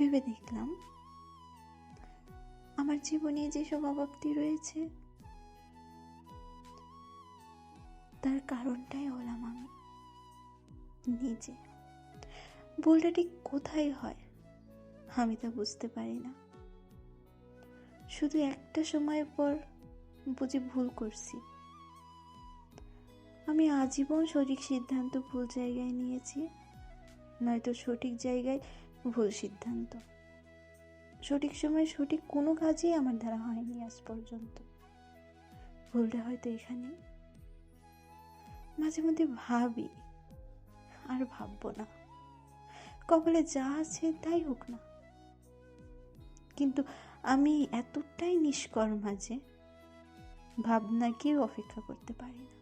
ভেবে দেখলাম আমার জীবনে যেসব অভাবটি রয়েছে তার কারণটাই হলাম আমি নিজে। ভুলটা ঠিক কোথায় হয় আমি তা বুঝতে পারি না। শুধু একটা সময় পর বুঝি ভুল করছি। আমি আজীবন সঠিক সিদ্ধান্ত ভুল জায়গায় নিয়েছি, নয়তো সঠিক জায়গায় ভুল সিদ্ধান্ত। সঠিক সময় সঠিক কোনো কাজই আমার দ্বারা হয়নি আজ পর্যন্ত। ভুলটা হয়তো এখানে। মাঝে মধ্যে ভাবি আর ভাববো না, কপালে যা আছে তাই হোক না। কিন্তু আমি এতটাই নিষ্কর্মা যে ভাবনাকেও অপেক্ষা করতে পারি না।